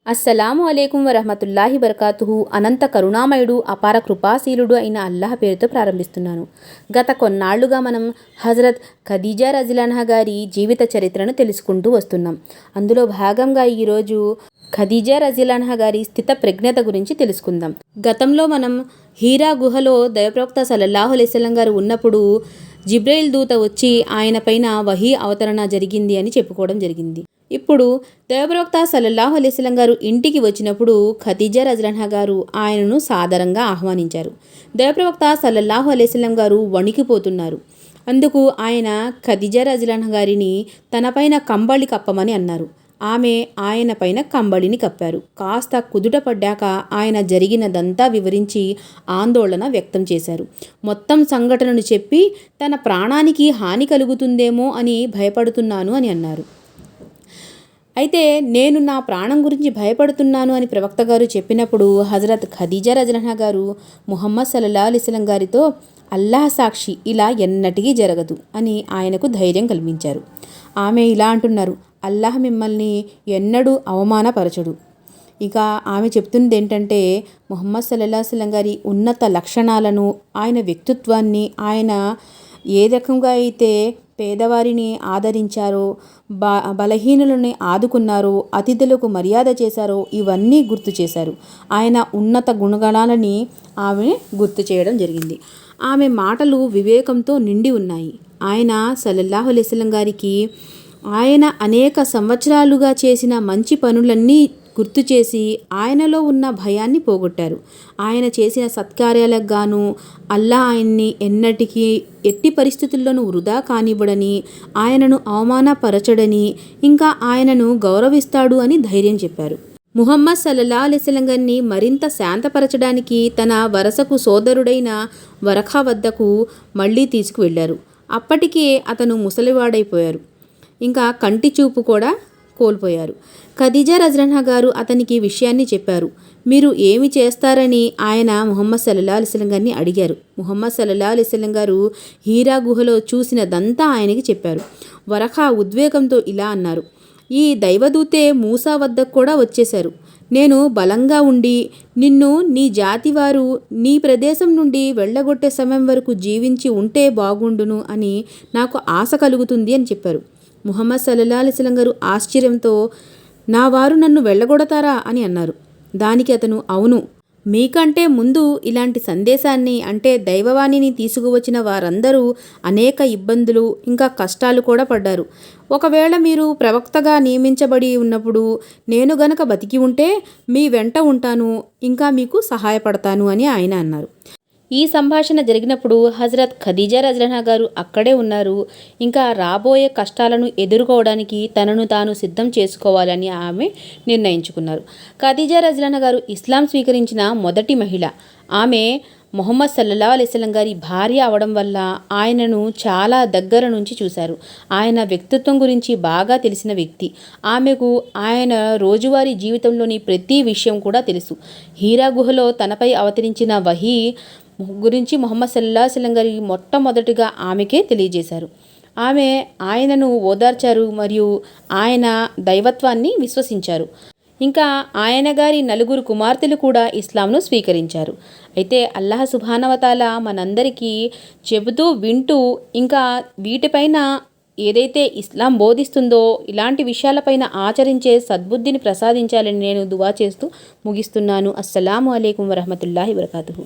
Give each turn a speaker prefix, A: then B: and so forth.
A: అస్సలాము అలైకుం వరహమతుల్లాహి బరకాతుహు. అనంత కరుణామయుడు, అపార కృపాశీలుడు అయిన అల్లాహ్ పేరుతో ప్రారంభిస్తున్నాను. గత కొన్నాళ్లుగా మనం హజరత్ ఖదీజా రజియల్లాహు గారి జీవిత చరిత్రను తెలుసుకుంటూ వస్తున్నాం. అందులో భాగంగా ఈరోజు ఖదీజా రజియల్లాహు గారి స్థిత ప్రజ్ఞత గురించి తెలుసుకుందాం. గతంలో మనం హీరా గుహలో దైవప్రవక్త సల్లల్లాహు అలైహి వసల్లం గారు ఉన్నప్పుడు జిబ్రైల్ దూత వచ్చి ఆయన పైన వహీ అవతరణ జరిగింది అని చెప్పుకోవడం జరిగింది. ఇప్పుడు దైవప్రవక్త సల్లల్లాహు అలైహి వసల్లం గారు ఇంటికి వచ్చినప్పుడు ఖదీజా రజియల్లాహు గారు ఆయనను సాదరంగా ఆహ్వానించారు. దైవప్రవక్త సల్లల్లాహు అలైహి వసల్లం గారు వణికిపోతున్నారు. అందుకు ఆయన ఖదీజా రజియల్లాహు గారిని తనపైన కంబళి కప్పమని అన్నారు. ఆమె ఆయన పైన కంబళిని కప్పారు. కాస్త కుదుట పడ్డాక ఆయన జరిగినదంతా వివరించి ఆందోళన వ్యక్తం చేశారు. మొత్తం సంఘటనను చెప్పి తన ప్రాణానికి హాని కలుగుతుందేమో అని భయపడుతున్నాను అని అన్నారు. అయితే నేను నా ప్రాణం గురించి భయపడుతున్నాను అని ప్రవక్త గారు చెప్పినప్పుడు హజరత్ ఖదీజా రజియల్లాహు గారు ముహమ్మద్ సల్లల్లాహు అలైహి వసల్లం గారితో అల్లాహ్ సాక్షి ఇలా ఎన్నటికీ జరగదు అని ఆయనకు ధైర్యం కల్పించారు. ఆమె ఇలా అంటున్నారు, అల్లాహ్ మిమ్మల్ని ఎన్నడూ అవమానపరచడు. ఇక ఆమె చెప్తున్నది ఏంటంటే ముహమ్మద్ సల్లల్లాహు అలైహి వసల్లం గారి ఉన్నత లక్షణాలను, ఆయన వ్యక్తిత్వాన్ని, ఆయన ఏ రకంగా అయితే పేదవారిని ఆదరించారో, బలహీనులని ఆదుకున్నారో, అతిథులకు మర్యాద చేశారో ఇవన్నీ గుర్తు చేశారు. ఆయన ఉన్నత గుణగణాలని ఆమె గుర్తు చేయడం జరిగింది. ఆమె మాటలు వివేకంతో నిండి ఉన్నాయి. ఆయన సల్లల్లాహు అలైహి వసల్లం గారికి ఆయన అనేక సంవత్సరాలుగా చేసిన మంచి పనులన్నీ గుర్తు చేసి ఆయనలో ఉన్న భయాన్ని పోగొట్టారు. ఆయన చేసిన సత్కార్యాలకు గాను అల్లాహ్ ఆయన్ని ఎట్టి పరిస్థితుల్లోనూ వృధా కానివ్వడని, ఆయనను అవమానపరచడని, ఇంకా ఆయనను గౌరవిస్తాడు అని ధైర్యం చెప్పారు. ముహమ్మద్ సల్లల్లాహు అలైహి వసల్లం గారిని మరింత శాంతపరచడానికి తన వరసకు సోదరుడైన వరఖా వద్దకు మళ్ళీ తీసుకువెళ్లారు. అప్పటికే అతను ముసలివాడైపోయారు. ఇంకా కంటి చూపు కూడా కోల్పోయారు. ఖదీజా రజియల్లాహు గారు అతనికి విషయాన్ని చెప్పారు. మీరు ఏమి చేస్తారని ఆయన ముహమ్మద్ సల్లల్లాహు అలైహి వసల్లం గారిని అడిగారు. ముహమ్మద్ సల్లల్లాహు అలైహి వసల్లం గారు హీరా గుహలో చూసినదంతా ఆయనకి చెప్పారు. వరఖా ఉద్వేగంతో ఇలా అన్నారు, ఈ దైవదూతే మూసా వద్దకు కూడా వచ్చేశారు. నేను బలంగా ఉండి నిన్ను నీ జాతి వారు నీ ప్రదేశం నుండి వెళ్ళగొట్టే సమయం వరకు జీవించి ఉంటే బాగుండును అని నాకు ఆశ కలుగుతుంది అని చెప్పారు. ముహమ్మద్ సల్లల్లాహు అలైహి వసల్లం గారు ఆశ్చర్యంతో, నా వారు నన్ను వెళ్ళగొడతారా అని అన్నారు. దానికి అతను, అవును, మీకంటే ముందు ఇలాంటి సందేశాన్ని అంటే దైవవాణిని తీసుకువచ్చిన వారందరూ అనేక ఇబ్బందులు ఇంకా కష్టాలు కూడా పడ్డారు. ఒకవేళ మీరు ప్రవక్తగా నియమించబడి ఉన్నప్పుడు నేను గనక బతికి ఉంటే మీ వెంట ఉంటాను, ఇంకా మీకు సహాయపడతాను అని ఆయన అన్నారు. ఈ సంభాషణ జరిగినప్పుడు హజరత్ ఖదీజా రజియల్లాహు గారు అక్కడే ఉన్నారు. ఇంకా రాబోయే కష్టాలను ఎదుర్కోవడానికి తనను తాను సిద్ధం చేసుకోవాలని ఆమె నిర్ణయించుకున్నారు. ఖదీజా రజియల్లాహు గారు ఇస్లాం స్వీకరించిన మొదటి మహిళ. ఆమె ముహమ్మద్ సల్లల్లాహు అలైహి వసల్లం గారి భార్య అవడం వల్ల ఆయనను చాలా దగ్గర నుంచి చూశారు. ఆయన వ్యక్తిత్వం గురించి బాగా తెలిసిన వ్యక్తి. ఆమెకు ఆయన రోజువారీ జీవితంలోని ప్రతి విషయం కూడా తెలుసు. హీరా గుహలో తనపై అవతరించిన వహీ గురించి ముహమ్మద్ సల్లల్లాహు అలైహి వసల్లం గారి మొట్టమొదటిగా ఆమెకే తెలియజేశారు. ఆమె ఆయనను ఓదార్చారు మరియు ఆయన దైవత్వాన్ని విశ్వసించారు. ఇంకా ఆయన గారి 4 కుమార్తెలు కూడా ఇస్లాంను స్వీకరించారు. అయితే అల్లాహ్ సుబ్హానహు వ తఆలా మనందరికీ చెబుతూ వింటూ ఇంకా వీటిపైన ఏదైతే ఇస్లాం బోధిస్తుందో ఇలాంటి విషయాలపైన ఆచరించే సద్బుద్ధిని ప్రసాదించాలని నేను దువా చేస్తూ ముగిస్తున్నాను. అస్సలాము అలైకుం వరహమతుల్లాహి వబరకాతుహు.